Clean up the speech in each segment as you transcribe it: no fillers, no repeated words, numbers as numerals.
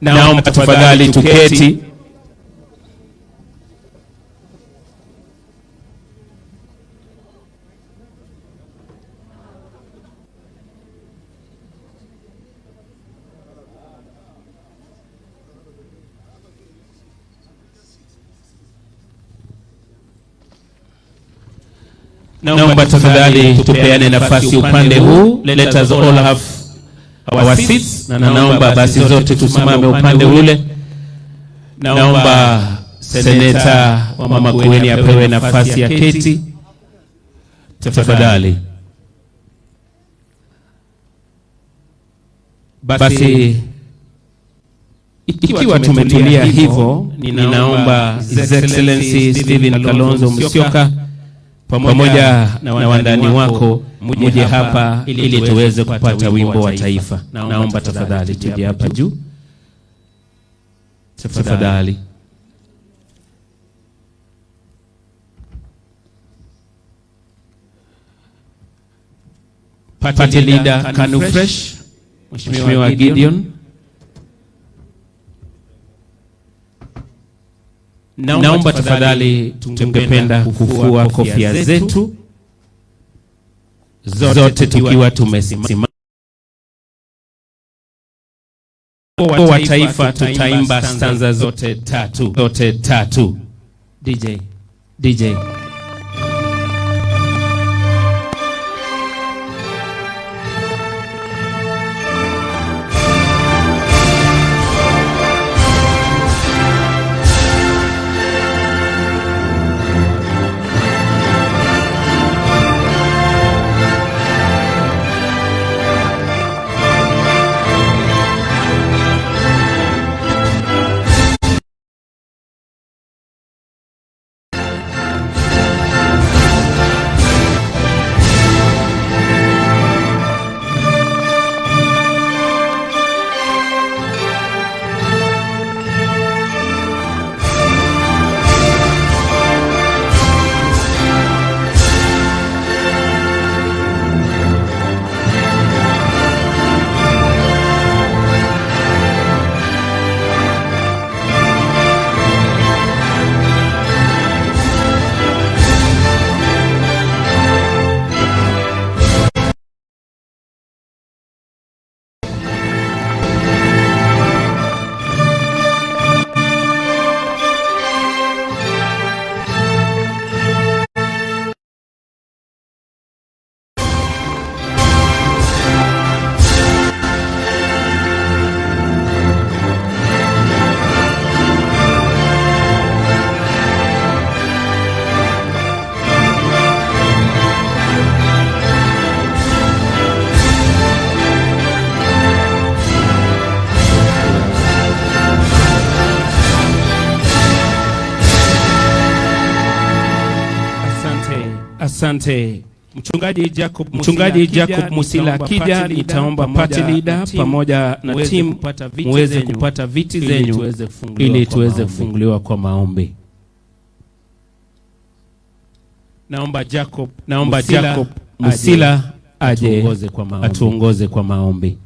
Naomba tafadhali tuketi. Naomba tafadhali tupeane nafasi upande huu. Let us all have our seats. Na naomba basi zote tusimame upande ule. Naomba seneta wa Makueni apewe nafasi ya keti. Tafadhali. Basi ikiwa tumetulia hivyo, ninaomba His Excellency Stephen Kalonzo Musyoka pamoja na wandani wako muje hapa ili tuweze kupata wimbo wa taifa. Naomba tafadhali tuje hapa juu. Tafadhali. Party leader Kanu Fresh, Mheshimiwa Gideon. Naomba tafadhali tungependa kufua kofia zetu zote tukiwa tumesimama. Kwa taifa tutaimba stanza zote tatu. DJ. Asante. Mchungaji Jacob Musila akija, nitaomba party leader pamoja na team muweze kupata viti zenyu ili tuweze kufunguliwa kwa maombi. Naomba Jacob Musila aje atuongoze kwa maombi.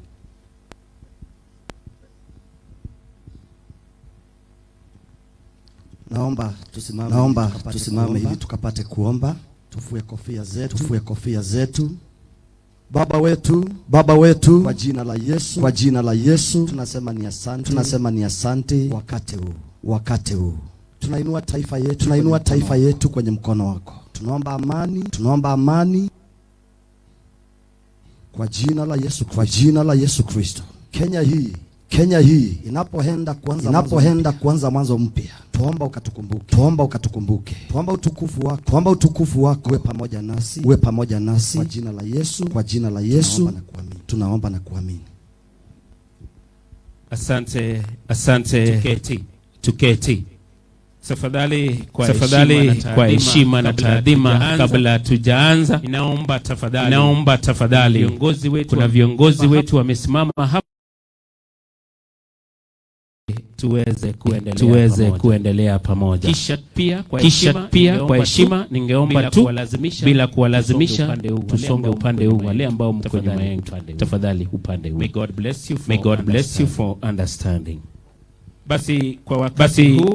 Naomba tusimame ili tukapate kuomba. Tufue kofia zetu. Baba wetu kwa jina la Yesu tunasema ni asante wakati huu. Tunainua taifa yetu kwenye mkono wako. Tunaomba amani kwa jina la Yesu Kristo. Kenya hii inapoenda kuanza mwanzo mpya. Tuomba ukatukumbuke. Tuomba utukufu wako uwe pamoja nasi. Kwa jina la Yesu tunaomba na kuamini. Asante. Tuketi. Tafadhali kwa heshima na taadhima, kabla tujaanza, naomba tafadhali kuna viongozi wetu wamesimama hapa, tuweze kuendelea pamoja. Kisha pia kwa heshima ningeomba tu bila kuwalazimisha tusonge upande huu. Wale ambao mko nyuma yangu tafadhali upande huu. May God bless you for understanding. Basi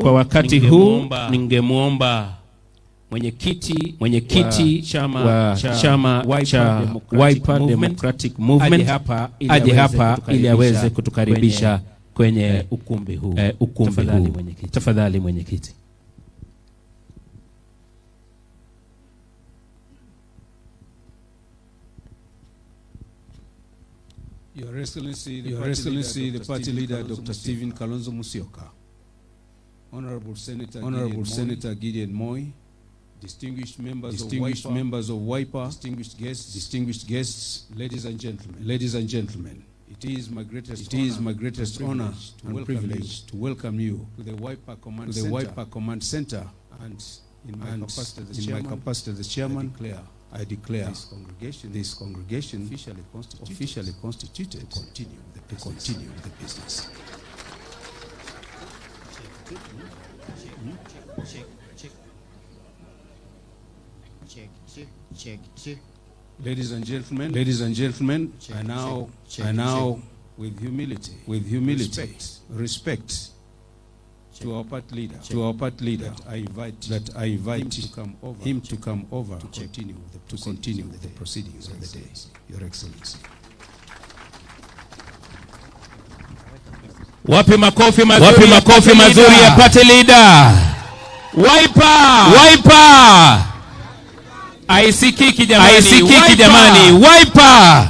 kwa wakati huu ningemuomba mwenyekiti chama cha Wiper Democratic Movement aje hapa ili aweze kutukaribisha kwenye ukumbi huu. Tafadhali mwenyekiti. Your Excellency, the party leader, Dr. Stephen Kalonzo Musyoka, Honorable Senator Gideon Moi, distinguished members of Wiper, distinguished guests, ladies and gentlemen. It is my greatest honor and privilege to welcome you to the Wiper Command Center, and in my capacity as the chairman, I declare this congregation officially constituted to continue the business. Check. Ladies and gentlemen, I now with humility, respect to our party leader, that I invite him to come over to continue the proceedings of the day. Your Excellency. Wapi makofi mazuri ya party leader. Wiper. Aisikiki jamani. Wiper.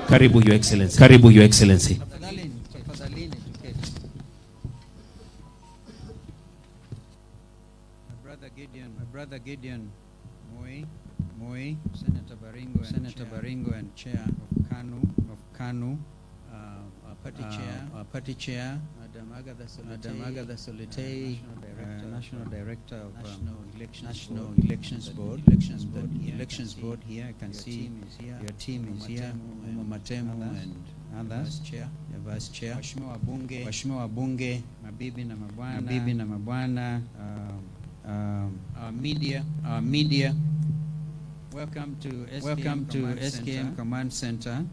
Karibu Your Excellency. My brother Gideon Moi, Senator Baringo and Chair of KANU, our party chair, Madam Agatha Solitei, National Director of National Elections Board. The Elections Board here, I can see your team is here, Matemu and others, Vice Chair, Waheshimiwa Wabunge, Mabibi na Mabwana, our media. Welcome to SKM Command Center.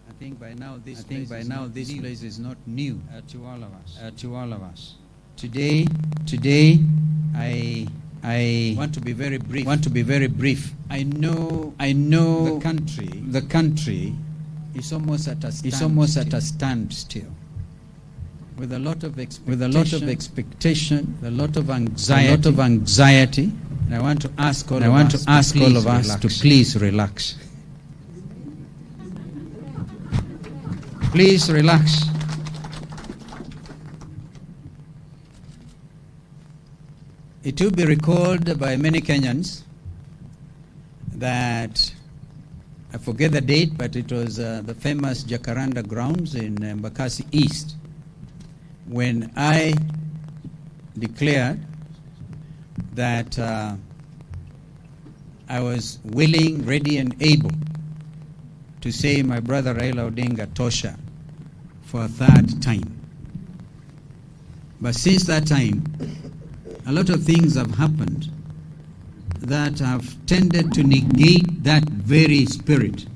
I think by now this place is not new to all of us. Today I want to be very brief. I know the country is almost at a standstill. With a lot of expectation, a lot of anxiety. And I want to ask all of us to please relax. Please relax. It will be recalled by many Kenyans that, I forget the date, but it was the famous Jacaranda grounds in Embakasi East, when I declared that I was willing, ready and able to say my brother Raila Odinga Tosha for a third time. But since that time, a lot of things have happened that have tended to negate that very spirit.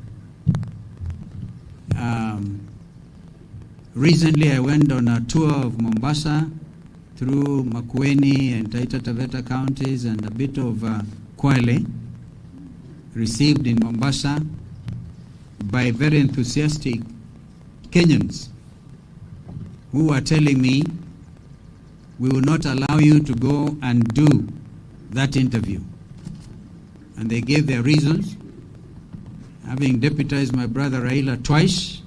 Recently I went on a tour of Mombasa through Makueni and Taita Taveta counties and a bit of Kwale, received in Mombasa by very enthusiastic Kenyans who are telling me, we will not allow you to go and do that interview. And they gave their reasons. Having deputized my brother Raila twice,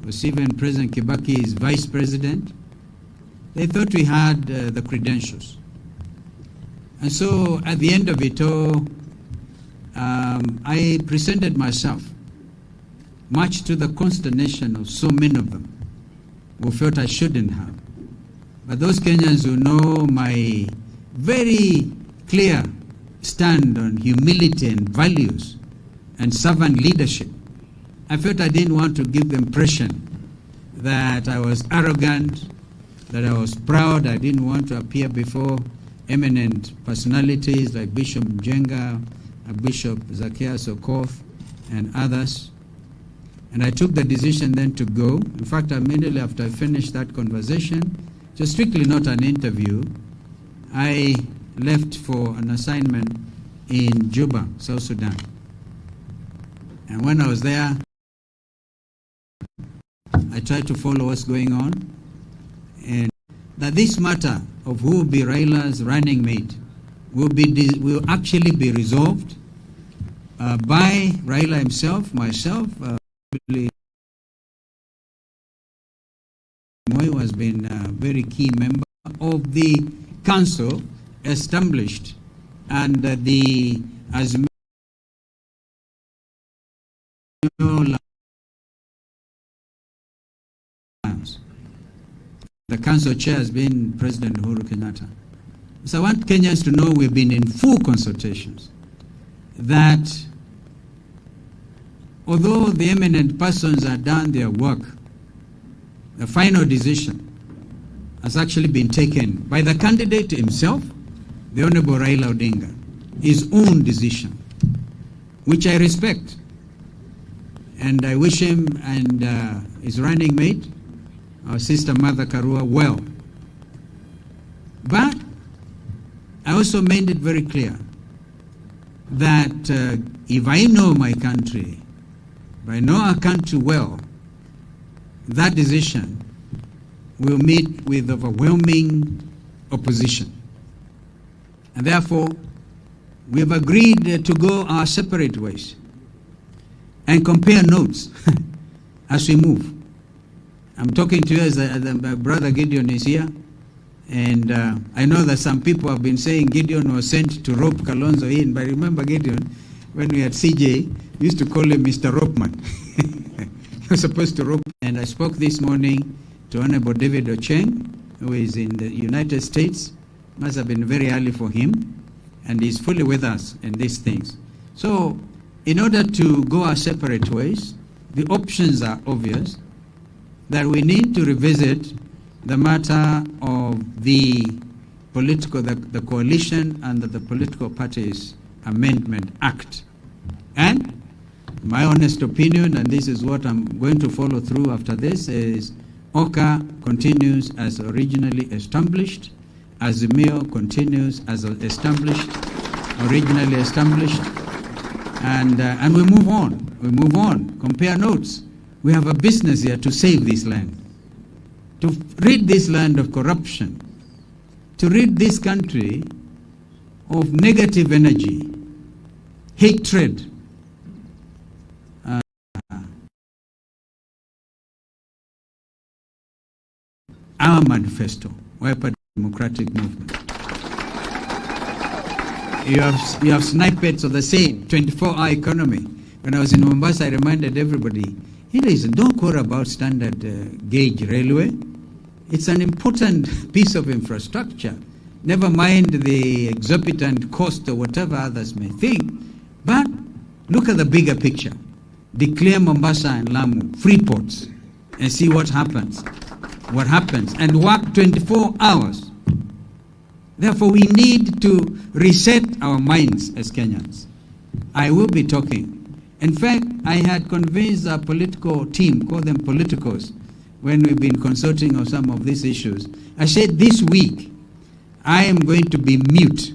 was even President Kibaki's vice president, they thought we had the credentials. And so at the end of it all, I presented myself, much to the consternation of so many of them who felt I shouldn't have. But those Kenyans who know my very clear stand on humility and values and servant leadership, I felt I didn't want to give the impression that I was arrogant, that I was proud. I didn't want to appear before eminent personalities like Bishop Mjenga, Bishop Zacchaeus Okoth, and others. And I took the decision then to go. In fact, immediately after I finished that conversation, just strictly not an interview, I left for an assignment in Juba, South Sudan. And when I was there, I tried to follow what's going on, and that this matter of who will be Raila's running mate will actually be resolved by Raila himself, myself, Moi has been a very key member of the council established and the Azimio The council chair has been President Uhuru Kenyatta. So I want Kenyans to know we've been in full consultations, that although the eminent persons have done their work, the final decision has actually been taken by the candidate himself, the Honorable Raila Odinga, his own decision, which I respect. And I wish him and his running mate, our sister Martha Karua, well. But I also made it very clear that if I know my country, if I know our country well, that decision will meet with overwhelming opposition. And therefore, we have agreed to go our separate ways and compare notes as we move. I'm talking to you as my brother Gideon is here, and I know that some people have been saying Gideon was sent to rope Kalonzo in, but remember Gideon, when we had CJ, we used to call him Mr. Ropeman. He was supposed to rope. And I spoke this morning to Honorable David Ocheng, who is in the United States. Must have been very early for him, and he's fully with us in these things. So, in order to go our separate ways, the options are obvious, that we need to revisit the matter of the coalition under the Political Parties Amendment Act. And my honest opinion, and this is what I'm going to follow through after this, is OCA continues as originally established, Azimio continues as established, originally established, and we move on. We move on. Compare notes. We have a business here to save this land, to rid this land of corruption, to rid this country of negative energy, hatred, our manifesto, Wiper Democratic Movement. You have snippets of the same 24-hour economy. When I was in Mombasa, I reminded everybody, listen, don't worry about standard gauge railway. It's an important piece of infrastructure. Never mind the exorbitant cost or whatever others may think. But look at the bigger picture. Declare Mombasa and Lamu free ports and see what happens. What happens, and work 24 hours. Therefore, we need to reset our minds as Kenyans. I will be talking. In fact, I had convinced our political team, call them politicos, when we've been consulting on some of these issues. I said this week, I am going to be mute.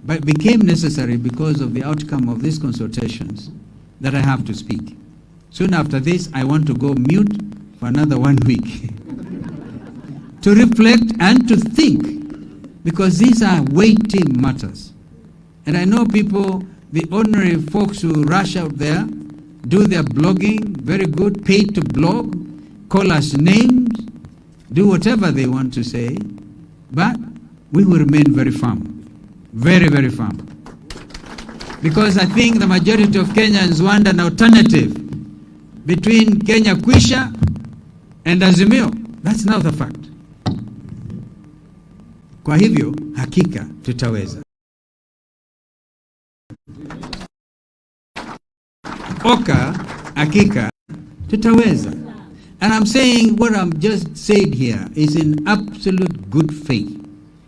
But it became necessary because of the outcome of these consultations that I have to speak. Soon after this, I want to go mute for another 1 week. To reflect and to think, because these are weighty matters. And I know people, the ordinary folks who rush out there, do their blogging, very good, paid to blog, call us names, do whatever they want to say, but we will remain very firm, very, very firm. Because I think the majority of Kenyans want an alternative between Kenya Kwisha and Azimio. That's now the fact. Kwa hivyo, hakika tutaweza. OCA, hakika tutaweza. And I'm saying what I'm just said here is in absolute good faith.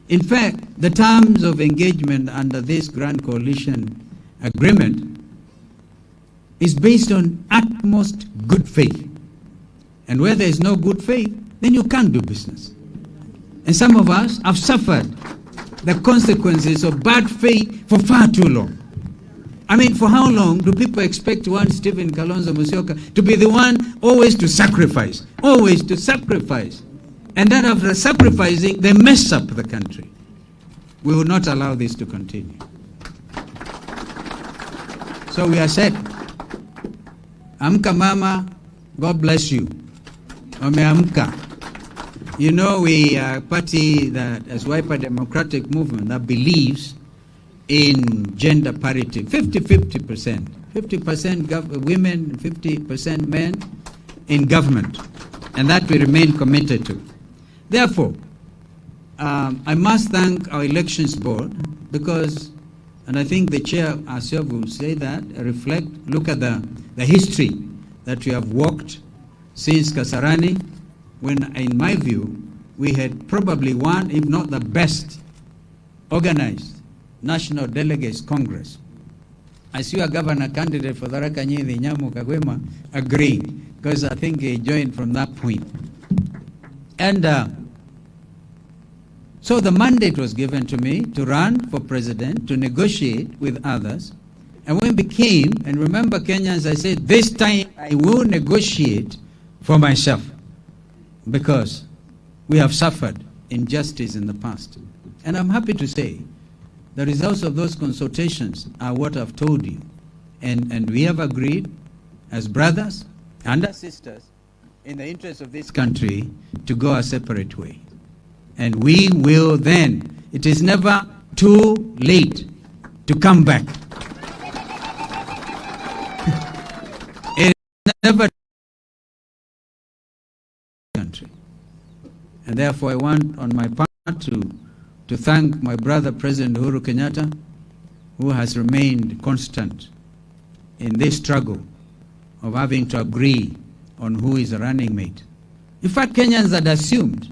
In fact, the terms of engagement under this Grand Coalition Agreement is based on utmost good faith. And where there is no good faith, then you can't do business. And some of us have suffered the consequences of bad faith for far too long. I mean, for how long do people expect one Stephen Kalonzo Musyoka to be the one always to sacrifice? Always to sacrifice. And then after sacrificing, they mess up the country. We will not allow this to continue. So we are said, Amka Mama, God bless you. Ameamka. You know, we are a party that, as Wiper Democratic Movement, that believes in gender parity, 50-50%. 50% women, 50% men in government. And that we remain committed to. Therefore, I must thank our elections board because, and I think the chair herself will say that, look at the history that we have walked since Kasarani, when, in my view, we had probably one, if not the best, organized National Delegates Congress. I see a governor candidate for Tharaka Nithi, Nyamu Kagwema, agreeing, because I think he joined from that point. And so the mandate was given to me to run for president, to negotiate with others. And when it became, and remember Kenyans, I said, this time I will negotiate for myself, because we have suffered injustice in the past. And I'm happy to say the results of those consultations are what I've told you. And we have agreed as brothers and as sisters in the interest of this country to go a separate way. And we will then, it is never too late to come back. It is never country. And therefore I want on my part to thank my brother President Uhuru Kenyatta, who has remained constant in this struggle of having to agree on who is a running mate. In fact, Kenyans had assumed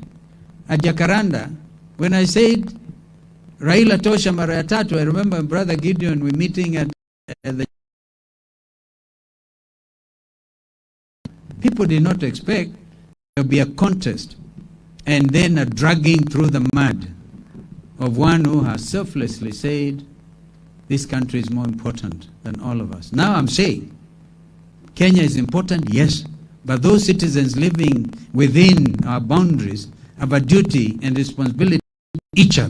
at Jacaranda, when I said Raila tosha mara ya tatu, I remember Brother Gideon, we meeting at the... People did not expect there would be a contest and then a dragging through the mud of one who has selflessly said, this country is more important than all of us. Now I'm saying, Kenya is important, yes, but those citizens living within our boundaries have a duty and responsibility to each other.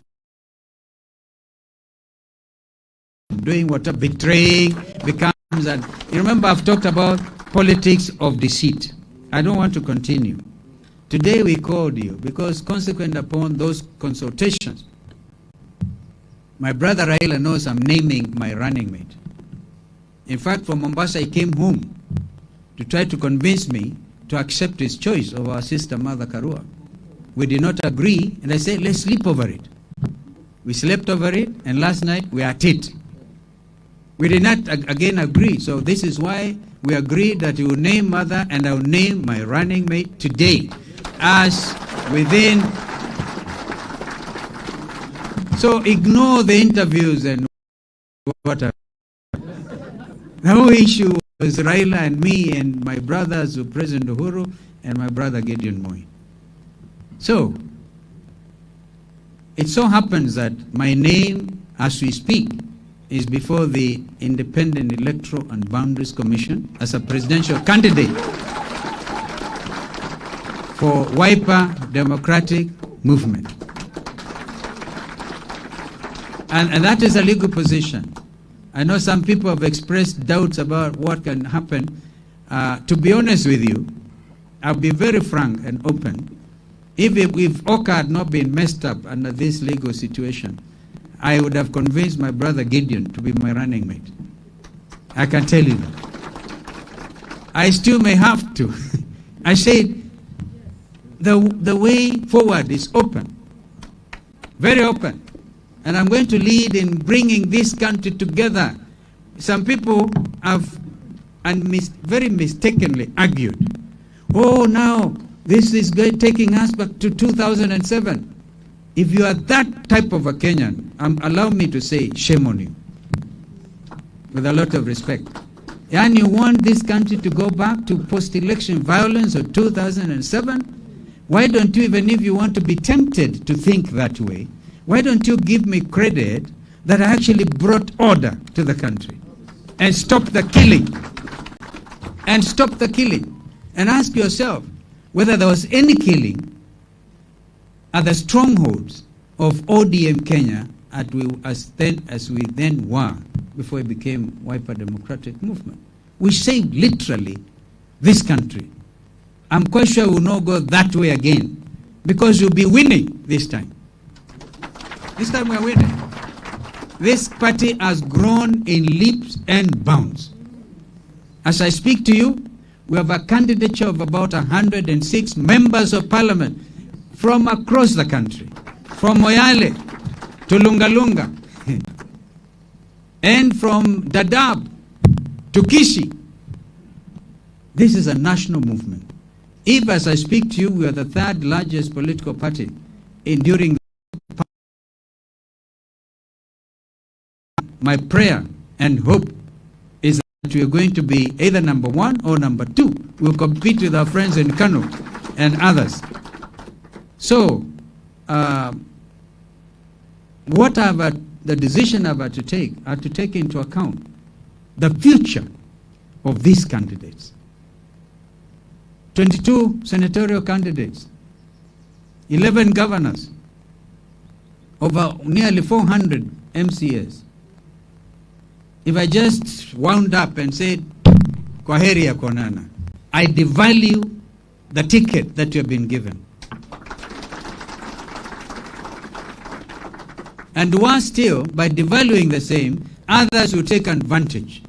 Doing what a betraying becomes, and you remember I've talked about politics of deceit. I don't want to continue. Today we called you because consequent upon those consultations, my brother Raila knows I'm naming my running mate. In fact, from Mombasa, he came home to try to convince me to accept his choice of our sister Martha Karua. We did not agree, and I said, let's sleep over it. We slept over it, and last night we are at it. We did not again agree, so this is why we agreed that you will name Martha, and I will name my running mate today, as within... So ignore the interviews and whatever. The whole issue was Raila and me and my brothers, President Uhuru and my brother Gideon Moi. So, it so happens that my name, as we speak, is before the Independent Electoral and Boundaries Commission as a presidential candidate for Wiper Democratic Movement. And that is a legal position. I know some people have expressed doubts about what can happen. To be honest with you, I'll be very frank and open. If Oka had not been messed up under this legal situation, I would have convinced my brother Gideon to be my running mate. I can tell you that. I still may have to. I said, the way forward is open, very open. And I'm going to lead in bringing this country together. Some people have very mistakenly argued, oh, now this is taking us back to 2007. If you are that type of a Kenyan, allow me to say, shame on you. With a lot of respect. And you want this country to go back to post-election violence of 2007? Why don't you, even if you want to be tempted to think that way, why don't you give me credit that I actually brought order to the country and stop the killing? And stop the killing. And ask yourself whether there was any killing at the strongholds of ODM Kenya as we then were before it became Wiper Democratic Movement. We saved literally this country. I'm quite sure we'll not go that way again because you'll be winning this time. This time we're winning. This party has grown in leaps and bounds. As I speak to you, we have a candidature of about 106 members of parliament from across the country, from Moyale to Lungalunga, and from Dadaab to Kishi. This is a national movement. If, as I speak to you, we are the third largest political party during my prayer and hope is that we are going to be either number one or number two. We'll compete with our friends in Kano and others. So, the decision I've had to take are to take into account the future of these candidates. 22 senatorial candidates, 11 governors, over nearly 400 MCAs. If I just wound up and said, Kwaheri ya konana, I devalue the ticket that you have been given. And worse still, by devaluing the same, others will take advantage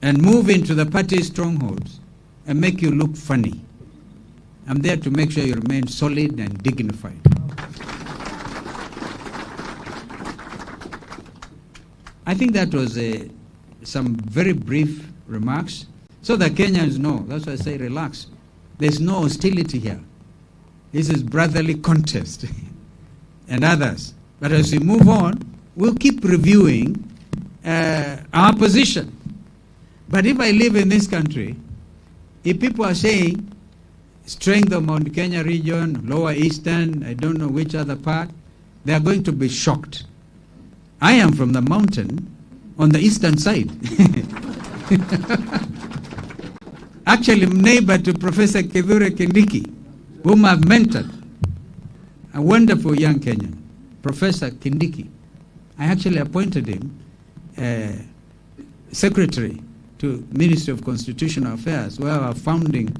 and move into the party's strongholds and make you look funny. I'm there to make sure you remain solid and dignified. I think that was some very brief remarks so that Kenyans know. That's why I say relax. There's no hostility here. This is brotherly contest and others. But as we move on, we'll keep reviewing our position. But if I live in this country, if people are saying strength of Mount Kenya region, Lower Eastern, I don't know which other part, they are going to be shocked. I am from the mountain on the eastern side. Actually, neighbor to Professor Kithure Kindiki, whom I've mentored, a wonderful young Kenyan, Professor Kindiki. I actually appointed him secretary to Ministry of Constitutional Affairs, where our founding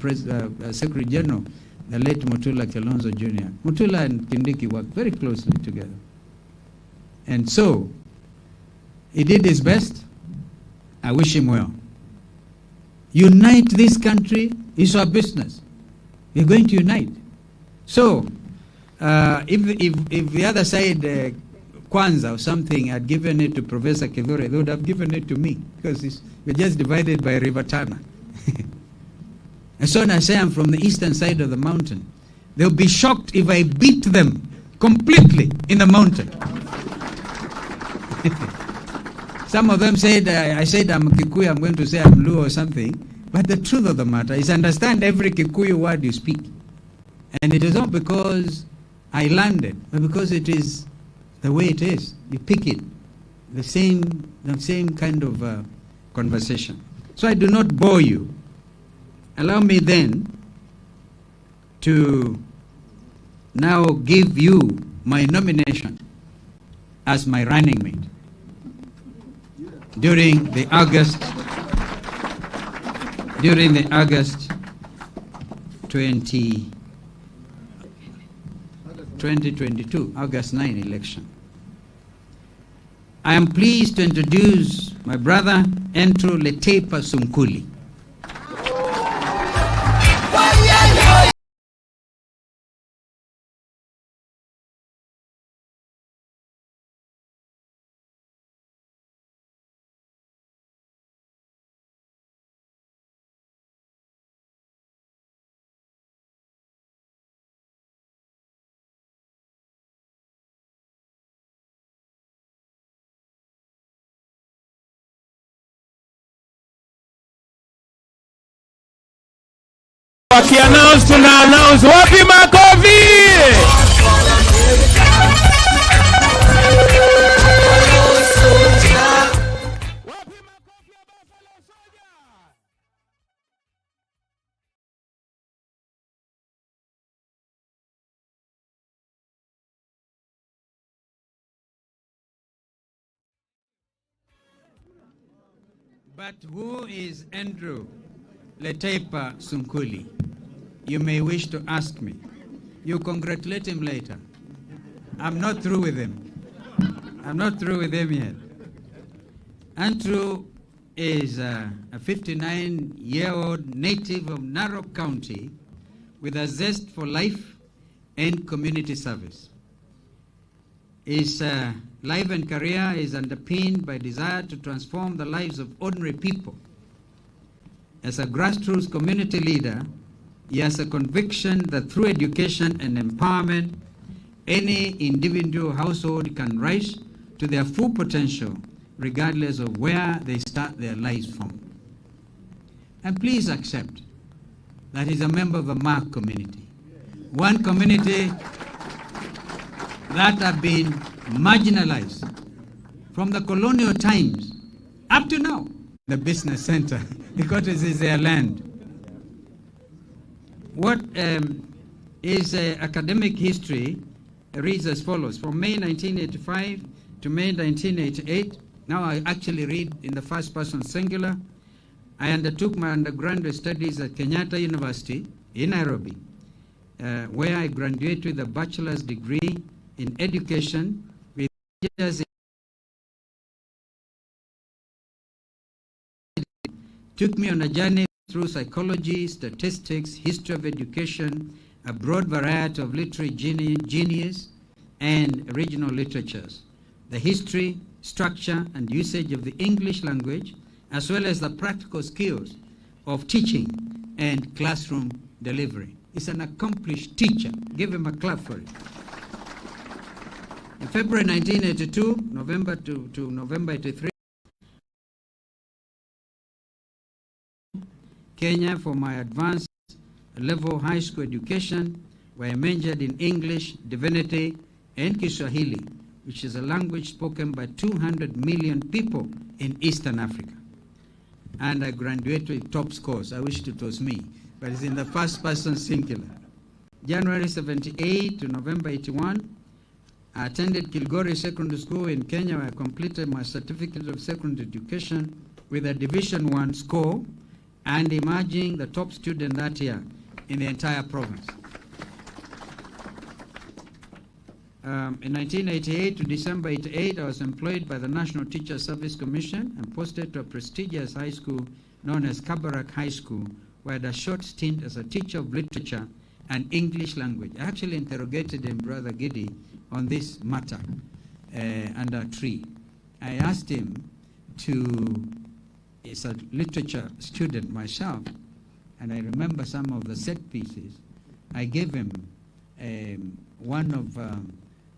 Secretary General, the late Mutula Kalonzo Jr. Mutula and Kindiki worked very closely together. And so, he did his best. I wish him well. Unite this country is our business. We're going to unite. So, if the other side, Kwanza or something, had given it to Professor Kithure, they would have given it to me, because we're just divided by River Tana. And so when I say I'm from the eastern side of the mountain, they'll be shocked if I beat them completely in the mountain. Some of them said, I said I'm Kikuyu, I'm going to say I'm Luo or something. But the truth of the matter is understand every Kikuyu word you speak. And it is not because I learned it, but because it is the way it is. You pick it. The same kind of conversation. So I do not bore you. Allow me then to now give you my nomination as my running mate during the August 2022, August 9 election. I am pleased to introduce my brother, Andrew Sunkuli. Wakiannounce tuna announce. Wapi makofi? But who is Andrew Sunkuli? You may wish to ask me. You congratulate him later. I'm not through with him. I'm not through with him yet. Andrew is a 59-year-old native of Narok County with a zest for life and community service. His life and career is underpinned by desire to transform the lives of ordinary people. As a grassroots community leader, he has a conviction that through education and empowerment, any individual household can rise to their full potential, regardless of where they start their lives from. And please accept that he's a member of the Mark community, one community that have been marginalized from the colonial times up to now. The business center, because it is their land. What is academic history reads as follows. From May 1985 to May 1988, now I actually read in the first person singular, I undertook my undergraduate studies at Kenyatta University in Nairobi, where I graduated with a bachelor's degree in education with majors. Took me on a journey through psychology, statistics, history of education, a broad variety of literary genius and regional literatures, the history, structure, and usage of the English language, as well as the practical skills of teaching and classroom delivery. He's an accomplished teacher. Give him a clap for it. In February 1982, November to November 83, Kenya for my advanced level high school education, where I majored in English, Divinity, and Kiswahili, which is a language spoken by 200 million people in Eastern Africa. And I graduated with top scores. I wish it was me, but it's in the first person singular. January 78 to November 81, I attended Kilgoris Secondary School in Kenya, where I completed my certificate of secondary education with a Division 1 score and emerging the top student that year in the entire province. In 1988 to December 88, I was employed by the National Teacher Service Commission and posted to a prestigious high school known as Kabarak High School, where I had a short stint as a teacher of literature and English language. I actually interrogated him, Brother Giddy, on this matter under a tree. I asked him to, as a literature student myself, and I remember some of the set pieces, I gave him one of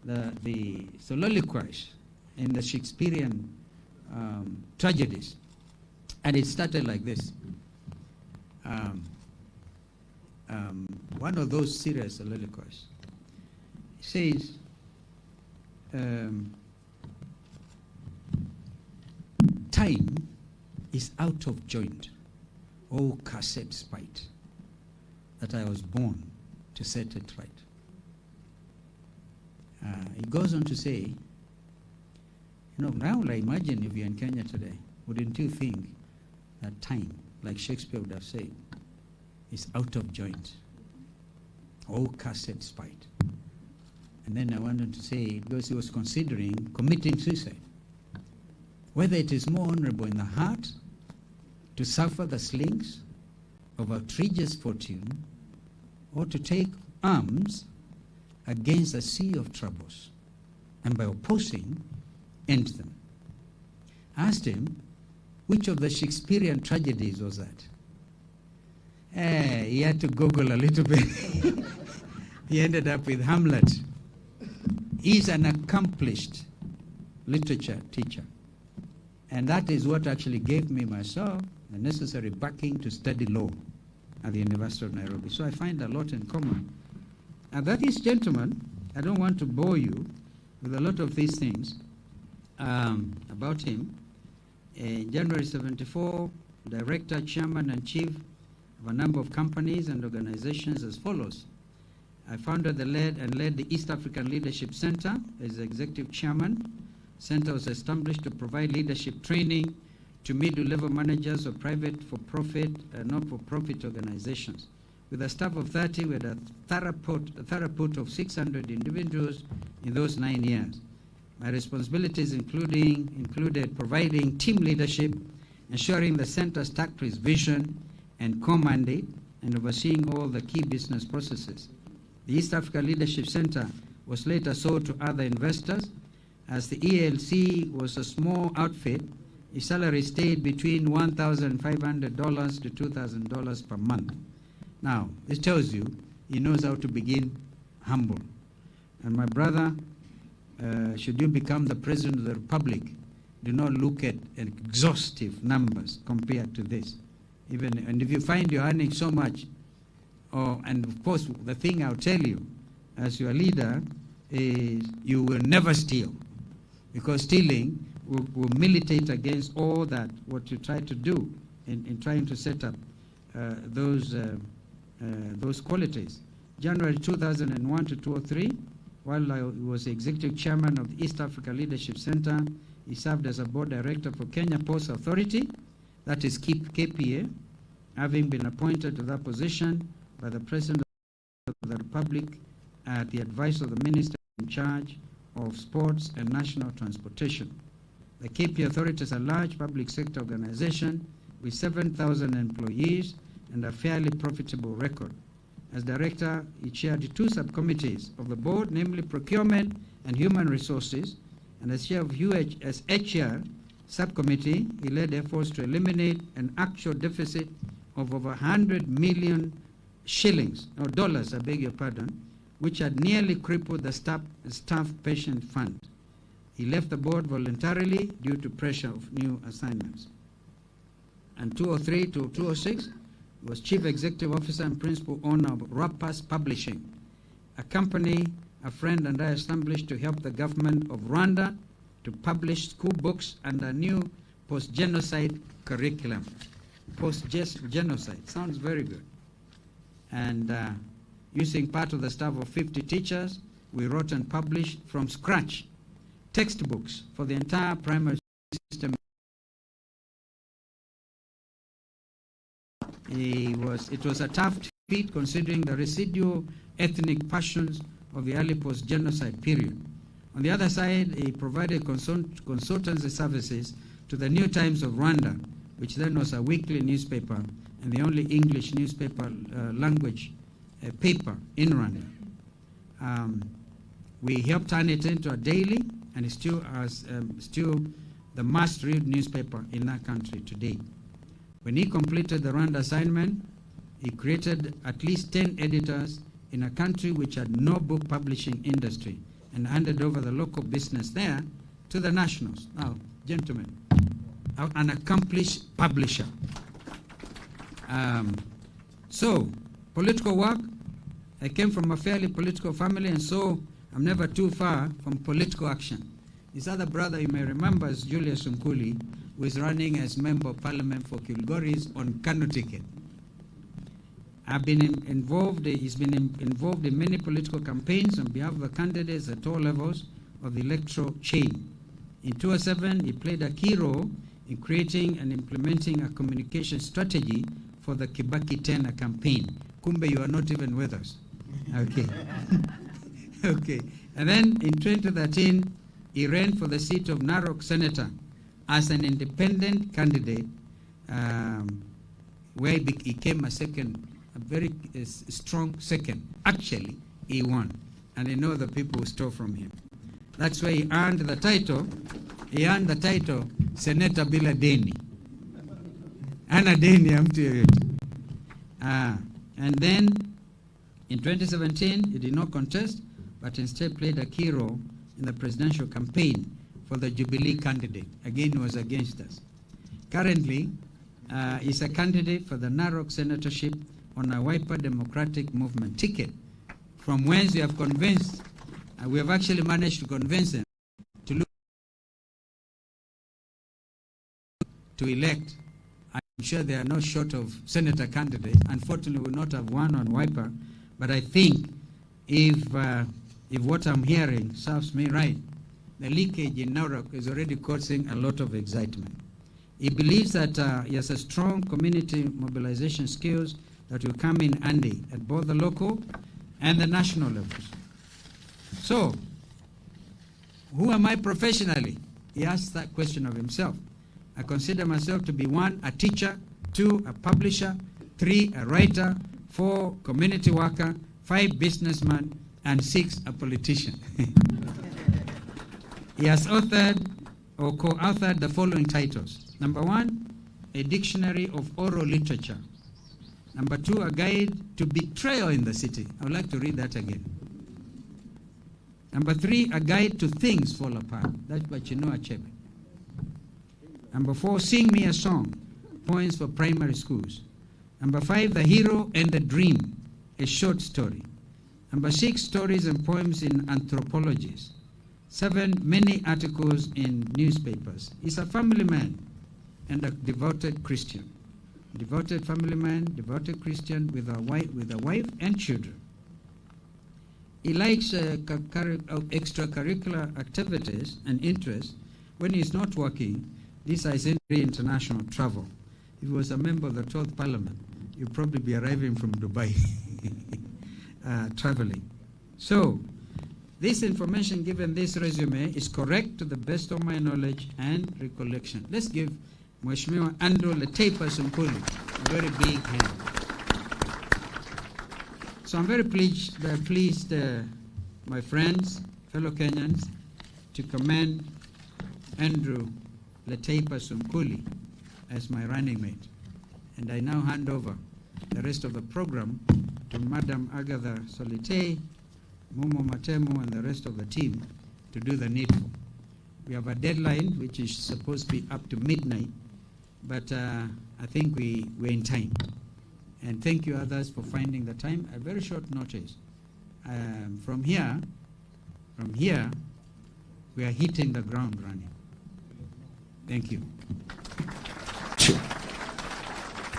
the soliloquies in the Shakespearean tragedies. And it started like this. One of those serious soliloquies. It says, time is out of joint, oh cursed spite, that I was born to set it right. It goes on to say, you know, now I imagine if you're in Kenya today, wouldn't you think that time, like Shakespeare would have said, is out of joint, oh cursed spite. And then I wanted to say, because he was considering committing suicide, whether it is more honorable in the heart to suffer the slings of outrageous fortune, or to take arms against a sea of troubles, and by opposing, end them. I asked him, which of the Shakespearean tragedies was that? He had to Google a little bit. He ended up with Hamlet. He's an accomplished literature teacher. And that is what actually gave me myself the necessary backing to study law at the University of Nairobi. So I find a lot in common. And that is, gentlemen, I don't want to bore you with a lot of these things about him. In January 74, director, chairman, and chief of a number of companies and organizations as follows. I founded and led the East African Leadership Center as executive chairman. Center was established to provide leadership training to middle-level managers of private, for-profit, not-for-profit organizations. With a staff of 30, we had a throughput of 600 individuals in those 9 years. My responsibilities included providing team leadership, ensuring the center stuck to its vision and core mandate, and overseeing all the key business processes. The East Africa Leadership Center was later sold to other investors. As the ELC was a small outfit, his salary stayed between $1,500 to $2,000 per month. Now, this tells you he knows how to begin humble. And my brother, should you become the President of the Republic, do not look at exhaustive numbers compared to this. And if you find you're earning so much, and of course, the thing I'll tell you as your leader is you will never steal, because stealing will militate against all that, what you try to do in trying to set up those qualities. January 2001 to 2003, while I was executive chairman of the East Africa Leadership Center, he served as a board director for Kenya Post Authority, that is KPA, having been appointed to that position by the President of the Republic at the advice of the Minister in charge of Sports and National Transportation. The KPA Authority is a large public sector organization with 7,000 employees and a fairly profitable record. As director, he chaired 2 subcommittees of the board, namely procurement and human resources, and as chair of HR subcommittee, he led efforts to eliminate an actual deficit of over 100 million dollars, I beg your pardon, which had nearly crippled the staff pension fund. He left the board voluntarily due to pressure of new assignments. And 2003 to 2006, he was chief executive officer and principal owner of Rappas Publishing, a company a friend and I established to help the government of Rwanda to publish school books under a new post-genocide curriculum. Post-genocide, sounds very good. And using part of the staff of 50 teachers, we wrote and published from scratch textbooks for the entire primary system. It was a tough feat considering the residual ethnic passions of the early post-genocide period. On the other side, he provided consultancy services to the New Times of Rwanda, which then was a weekly newspaper and the only English newspaper language paper in Rwanda. We helped turn it into a daily, and it's still the must-read newspaper in that country today. When he completed the Rwanda assignment, he created at least 10 editors in a country which had no book publishing industry and handed over the local business there to the nationals. Now, gentlemen, an accomplished publisher. So, political work, I came from a fairly political family, and so I'm never too far from political action. His other brother, you may remember, is Julius Sunkuli, who is running as Member of Parliament for Kilgoris on Kano ticket. He's been involved in many political campaigns on behalf of the candidates at all levels of the electoral chain. In 2007, he played a key role in creating and implementing a communication strategy for the Kibaki Tena campaign. Kumbe, you are not even with us. Okay. Okay. And then in 2013, he ran for the seat of Narok Senator as an independent candidate, where he became a very strong second. Actually, he won. And I know the people who stole from him. That's why he earned the title. He earned the title Senator Bila Deni. Ana Deni amtu yoyote. And then in 2017, he did not contest, but instead played a key role in the presidential campaign for the Jubilee candidate. Again, he was against us. Currently, he's a candidate for the Narok senatorship on a Wiper Democratic Movement ticket, from whence we have convinced, and we have actually managed to convince them to look to elect. I'm sure they are not short of senator candidates. Unfortunately, we will not have one on Wiper, but I think if what I'm hearing serves me right, the leakage in Narok is already causing a lot of excitement. He believes that he has a strong community mobilization skills that will come in handy at both the local and the national levels. So, who am I professionally? He asks that question of himself. I consider myself to be 1, a teacher, 2, a publisher, 3, a writer, 4, community worker, 5, businessman, and 6, a politician. He has authored or co-authored the following titles. Number 1, a dictionary of oral literature. Number 2, a guide to betrayal in the city. I would like to read that again. Number 3, a guide to things fall apart. That's by Chinua Achebe. Number 4, sing me a song. Poems for primary schools. Number 5, the hero and the dream. A short story. Number 6, stories and poems in anthropologies. 7, many articles in newspapers. He's a family man and a devoted Christian. Devoted family man, devoted Christian with a wife and children. He likes extracurricular activities and interests. When he's not working, this is international travel. If he was a member of the 12th Parliament, he'd probably be arriving from Dubai, traveling. So, this information given this resume is correct to the best of my knowledge and recollection. Let's give Mheshimiwa Andrew Sunkuli a very big hand. So I'm very pleased, my friends, fellow Kenyans, to commend Andrew Sunkuli as my running mate. And I now hand over the rest of the program to Madam Agatha Solite, Mumo Matemo, and the rest of the team to do the needful. We have a deadline which is supposed to be up to midnight, but I think we're in time. And thank you others for finding the time at very short notice. From here, we are hitting the ground running. Thank you.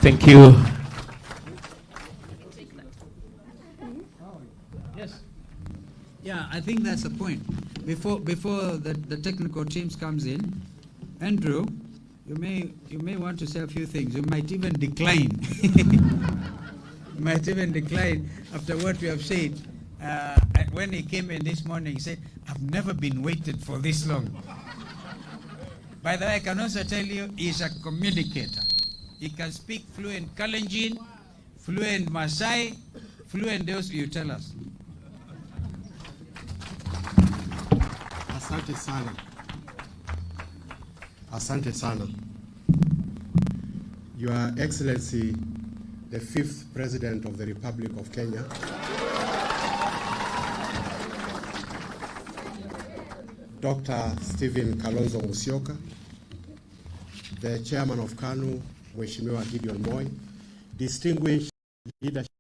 Thank you. Yes. Yeah, I think that's the point. Before the technical teams comes in, Andrew, you may want to say a few things. You might even decline. You might even decline after what we have said. When he came in this morning, he said, "I've never been waited for this long." By the way, I can also tell you, he's a communicator. He can speak fluent Kalenjin, fluent Maasai, fluent those you tell us. Asante sana. Asante sana. Your Excellency, the 5th President of the Republic of Kenya, Dr. Stephen Kalonzo Musyoka, the Chairman of KANU, Mheshimiwa Gideon Moi, distinguished leadership,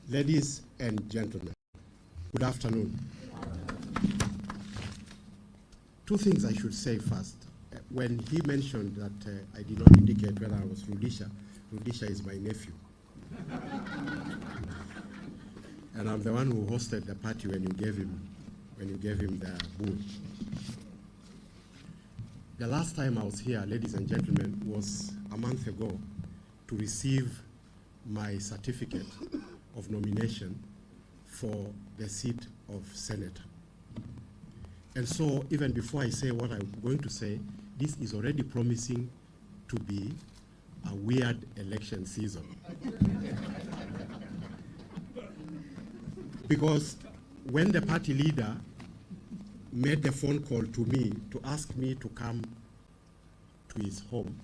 ladies and gentlemen, good afternoon. Two things I should say first. When he mentioned that I did not indicate whether I was Rudisha, Rudisha is my nephew. And I'm the one who hosted the party when you gave him the bull. The last time I was here, ladies and gentlemen, was a month ago to receive my certificate of nomination for the seat of senator. And so even before I say what I'm going to say, this is already promising to be a weird election season. Because when the party leader made the phone call to me to ask me to come to his home,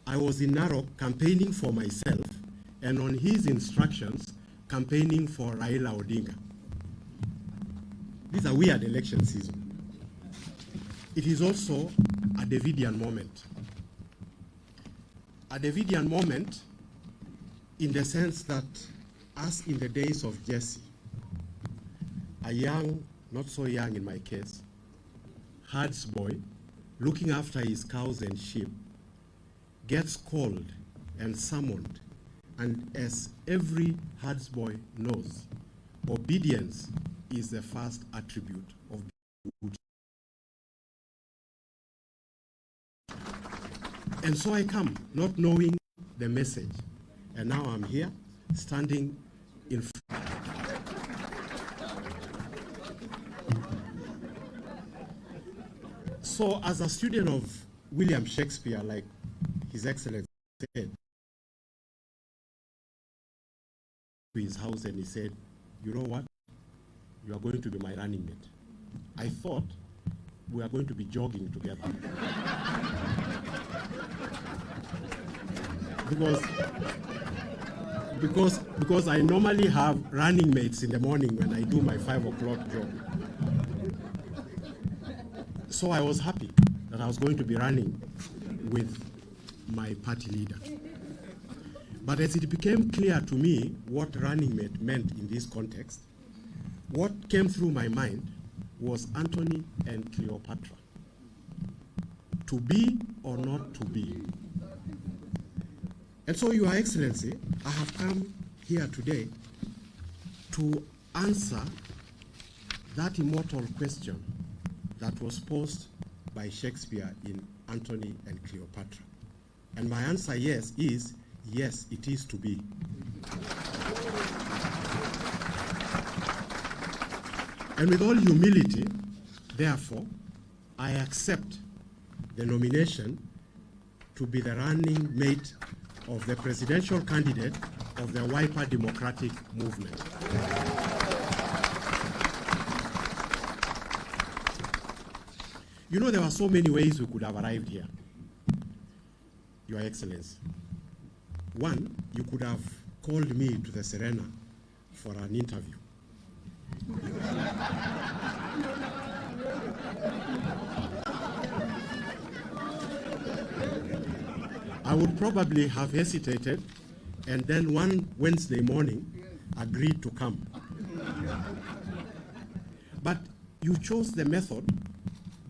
I was in Narok campaigning for myself, and on his instructions, campaigning for Raila Odinga. This is a weird election season. It is also a Davidian moment. a Davidian moment in the sense that, as in the days of Jesse, a young, not so young in my case, herdsboy looking after his cows and sheep gets called and summoned, and as every herdsboy knows, obedience is the first attribute of good. And so I come, not knowing the message, and now I'm here, standing in front. So as a student of William Shakespeare, like His Excellency said, to his house and he said, you know what? You are going to be my running mate. I thought we are going to be jogging together. because I normally have running mates in the morning when I do my 5 o'clock jog. So I was happy that I was going to be running with my party leader. But as it became clear to me what running mate meant in this context, what came through my mind was Antony and Cleopatra. To be or not to be. And so, Your Excellency, I have come here today to answer that immortal question that was posed by Shakespeare in Antony and Cleopatra. And my answer is yes, it is to be. And with all humility, therefore, I accept the nomination to be the running mate of the presidential candidate of the Wiper Democratic Movement. You know, there were so many ways we could have arrived here, Your Excellency. One, you could have called me to the Serena for an interview. I would probably have hesitated and then one Wednesday morning agreed to come. But you chose the method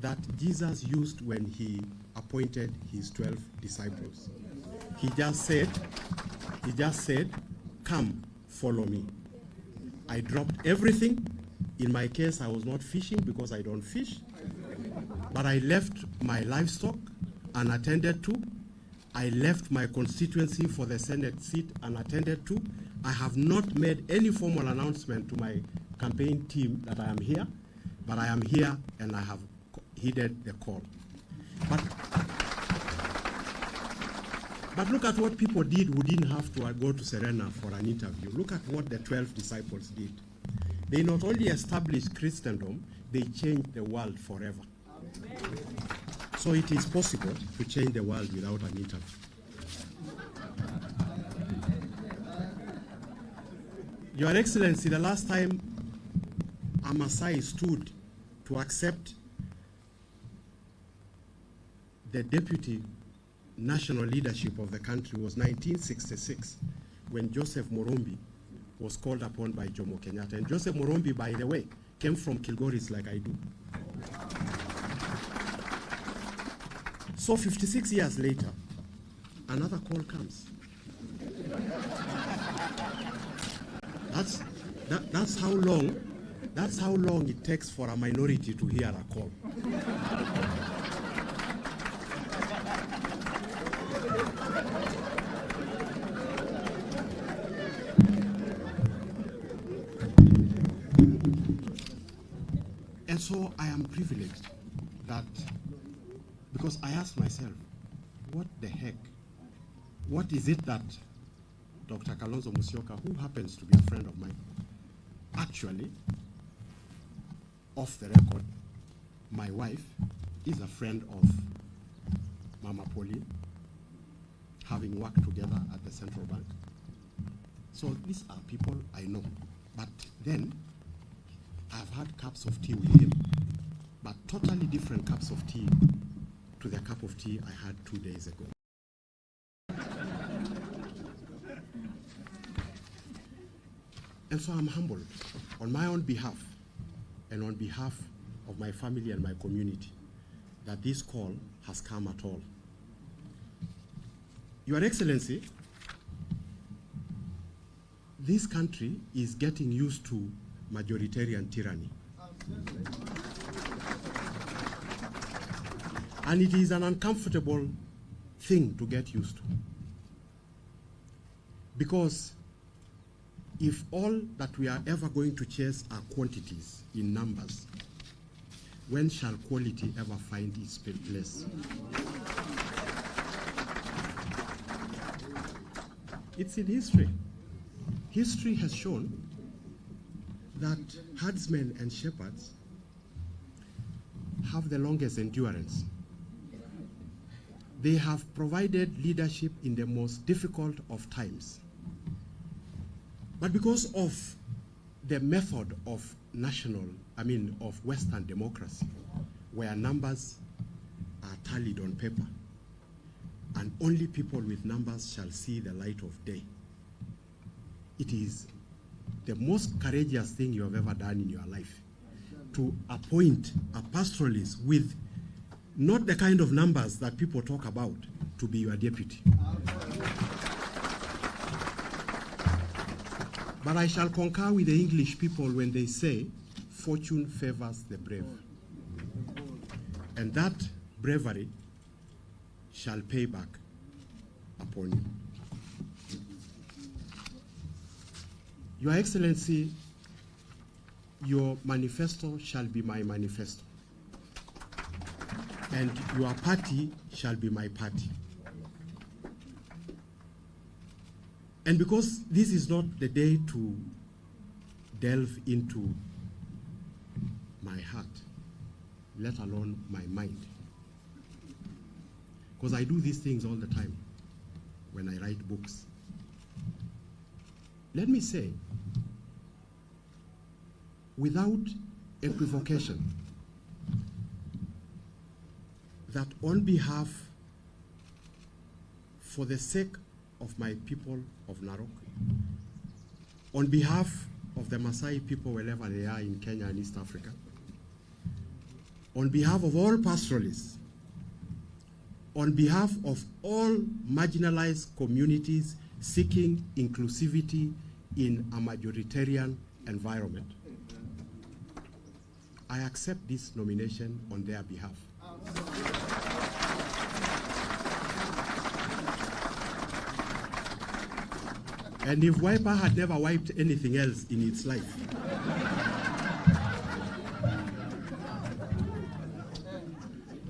that Jesus used when he appointed his 12 disciples. He just said, come, follow me. I dropped everything. In my case, I was not fishing because I don't fish. But I left my livestock unattended to. I left my constituency for the Senate seat unattended to. I have not made any formal announcement to my campaign team that I am here, but I am here and I have heeded the call. But look at what people did who didn't have to go to Serena for an interview. Look at what the 12 disciples did. They not only established Christendom, they changed the world forever. Amen. So it is possible to change the world without an interview. Your Excellency, the last time a Maasai stood to accept the deputy national leadership of the country was 1966, when Joseph Morombi was called upon by Jomo Kenyatta. And Joseph Morombi, by the way, came from Kilgoris like I do. So 56 years later, another call comes. That's how long it takes for a minority to hear a call. And so I am privileged that, because I asked myself, what the heck? What is it that Dr. Kalonzo Musyoka, who happens to be a friend of mine, actually, off the record, my wife is a friend of Mama Pauline, having worked together at the Central Bank. So these are people I know. But then, I've had cups of tea with him, but totally different cups of tea to the cup of tea I had 2 days ago. And so I'm humbled on my own behalf and on behalf of my family and my community that this call has come at all. Your Excellency, this country is getting used to majoritarian tyranny. And it is an uncomfortable thing to get used to. Because if all that we are ever going to chase are quantities in numbers, when shall quality ever find its place? It's in history. History has shown that herdsmen and shepherds have the longest endurance. They have provided leadership in the most difficult of times. But because of the method of of Western democracy, where numbers are tallied on paper, and only people with numbers shall see the light of day, it is the most courageous thing you have ever done in your life to appoint a pastoralist with not the kind of numbers that people talk about to be your deputy. But I shall concur with the English people when they say, fortune favors the brave. And that bravery shall pay back upon you. Your Excellency, your manifesto shall be my manifesto, and your party shall be my party. And because this is not the day to delve into my heart, let alone my mind, because I do these things all the time when I write books, let me say, without equivocation, that on behalf, for the sake of my people of Narok, on behalf of the Maasai people wherever they are in Kenya and East Africa, on behalf of all pastoralists, on behalf of all marginalized communities seeking inclusivity in a majoritarian environment, I accept this nomination on their behalf. And if Wiper had never wiped anything else in its life,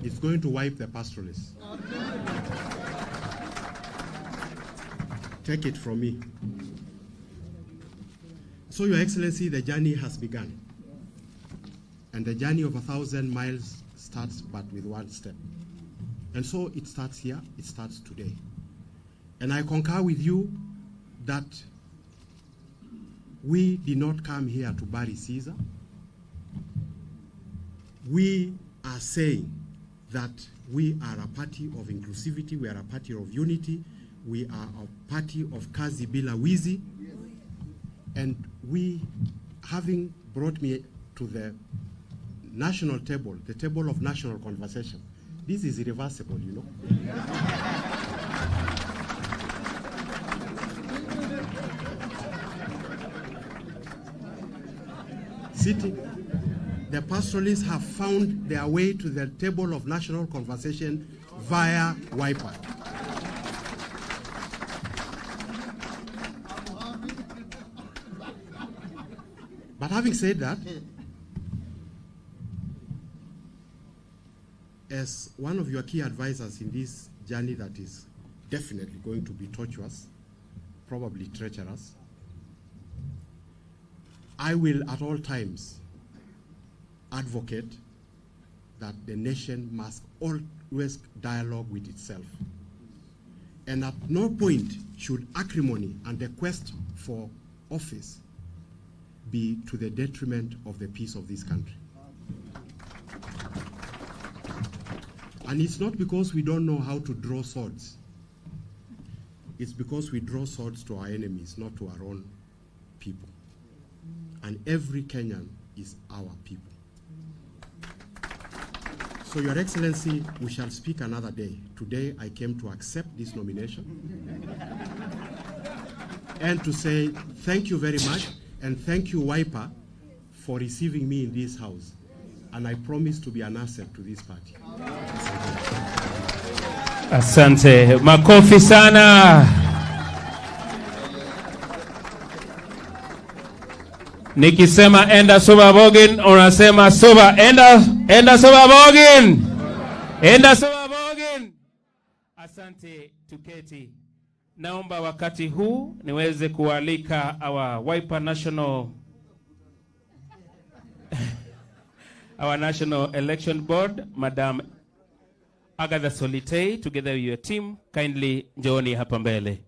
it's going to wipe the pastoralists. Take it from me. So, Your Excellency, the journey has begun. And the journey of 1,000 miles starts but with one step. And so it starts here, it starts today. And I concur with you that we did not come here to bury Caesar. We are saying that we are a party of inclusivity, we are a party of unity, we are a party of kazi bila wizi. And we, having brought me to the national table, the table of national conversation, this is irreversible, you know. Sitting, the pastoralists have found their way to the table of national conversation via Wiper. But having said that, as one of your key advisors in this journey that is definitely going to be tortuous, probably treacherous, I will at all times advocate that the nation must always dialogue with itself. And at no point should acrimony and the quest for office be to the detriment of the peace of this country. And it's not because we don't know how to draw swords. It's because we draw swords to our enemies, not to our own people. and every Kenyan is our people. So, Your Excellency, we shall speak another day. Today, I came to accept this nomination and to say thank you very much, and thank you, Wiper, for receiving me in this house. And I promise to be an asset to this party. Asante. Makofi sana. Nikisema enda Suba Bogin, unasema Suba. Enda Suba Bogin. Enda Suba Bogin. Asante, tuketi. Naomba wakati huu niweze kualika our Wiper National our National Election Board, Madam Agatha Solitei, together with your team, kindly njooni hapa mbele.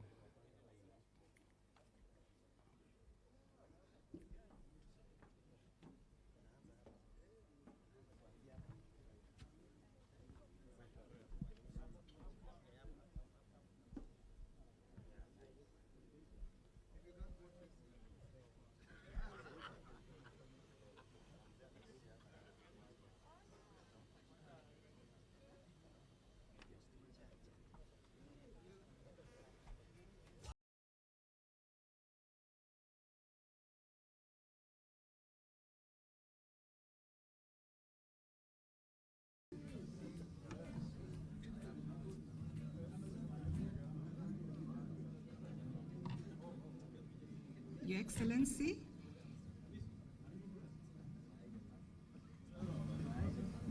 Your Excellency,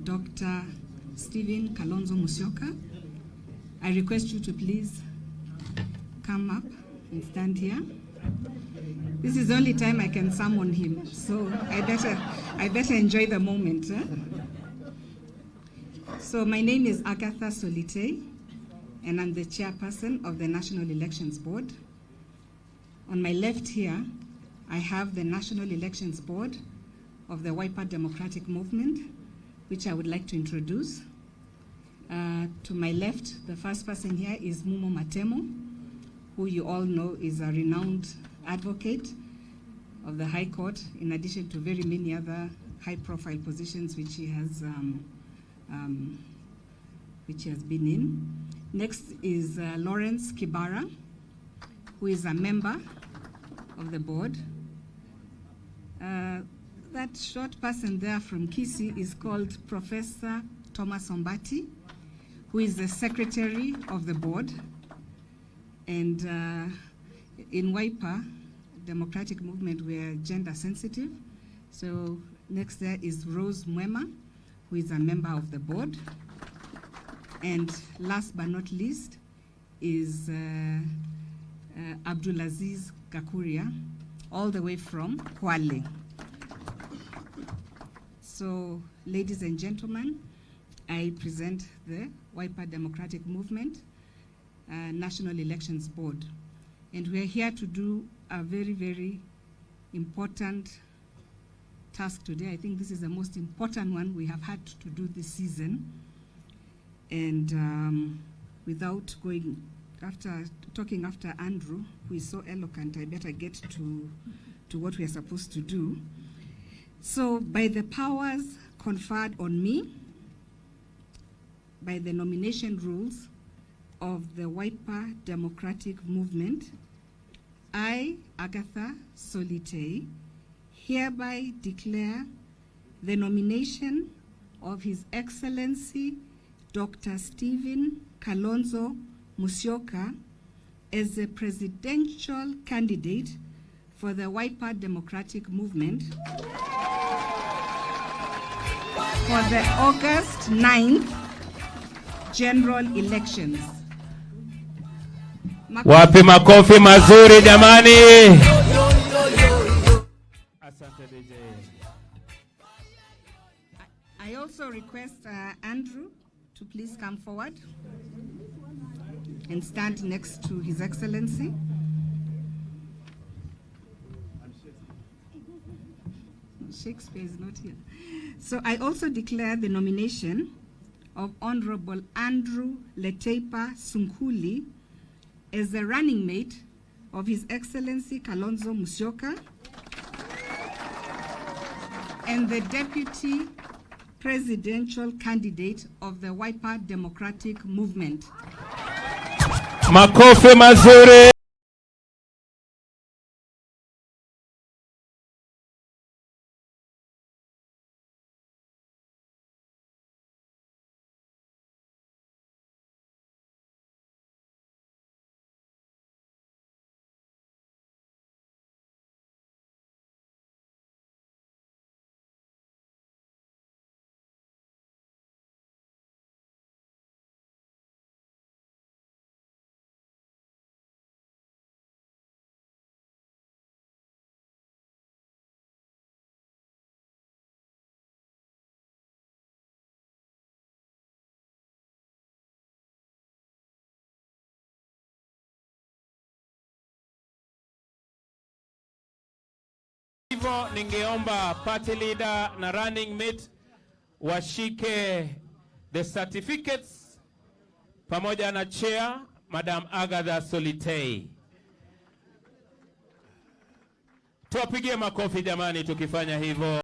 Dr. Stephen Kalonzo Musyoka, I request you to please come up and stand here. This is the only time I can summon him, so I better enjoy the moment. So my name is Agatha Solitei, and I'm the chairperson of the National Elections Board. On my left here, I have the National Elections Board of the Wiper Democratic Movement, which I would like to introduce. To my left, the first person here is Mumo Matemo, who you all know is a renowned advocate of the High Court, in addition to very many other high-profile positions which he has been in. Next is Lawrence Kibara, who is a member of the board. That short person there from Kisii is called Professor Thomas Ombati, who is the secretary of the board. And in Wiper Democratic Movement, we are gender sensitive. So next there is Rose Mwema, who is a member of the board. And last but not least is Abdulaziz Kakuria, all the way from Kwale. So, ladies and gentlemen, I present the Wiper Democratic Movement National Elections Board. And we are here to do a very, very important task today. I think this is the most important one we have had to do this season. And without going talking after Andrew, who is so eloquent, I better get to what we are supposed to do. So, by the powers conferred on me, by the nomination rules of the Wiper Democratic Movement, I, Agatha Solitei, hereby declare the nomination of His Excellency Dr. Stephen Kalonzo Musyoka as the presidential candidate for the Wiper Democratic Movement for the August 9th general elections. Wapi makofi mazuri jamani. Asante DJ. I also request Andrew to please come forward and stand next to His Excellency. Shakespeare is not here. So I also declare the nomination of Honorable Andrew Sunkuli as the running mate of His Excellency Kalonzo Musyoka and the Deputy Presidential Candidate of the Wiper Democratic Movement. Makofi mazuri. Hivyo ningeomba party leader na running mate washike the certificates pamoja na chair Madam Agatha Solitei. Tuwapigie makofi jamani tukifanya hivyo.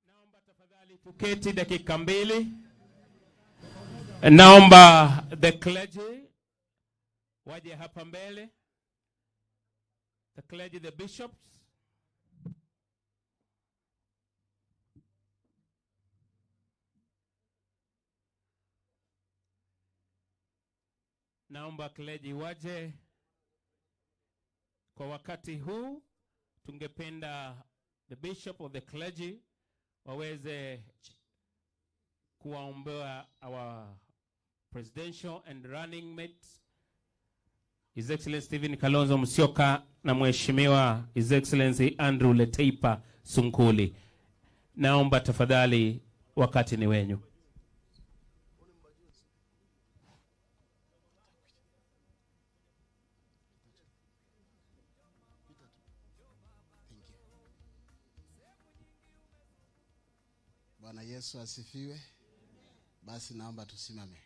Naomba tafadhali tuketi dakika mbili. Naomba the clergy waje hapa mbele. The clergy, the bishops. Naomba clergy waje. Kwa wakati huu tungependa the bishop of the clergy waweze kuwaombea our presidential and running mate His Excellency Stephen Kalonzo Musyoka na Mheshimiwa His Excellency Andrew Sunkuli. Naomba tafadhali wakati ni wenyu. Bwana Yesu asifiwe. Basi naomba tusimame.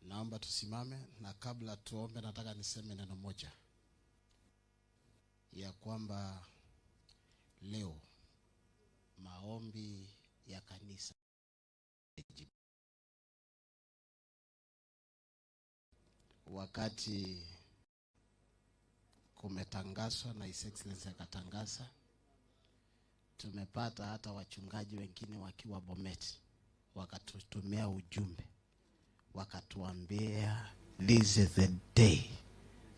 Naomba tusimame, na kabla tuombe nataka niseme neno moja. Ya kwamba leo maombi ya kanisa wakati kumetangazwa na His Excellency akatangaza, tumepata hata wachungaji wengine wakiwa Bomet wakatutumia ujumbe wakatuambia this is the day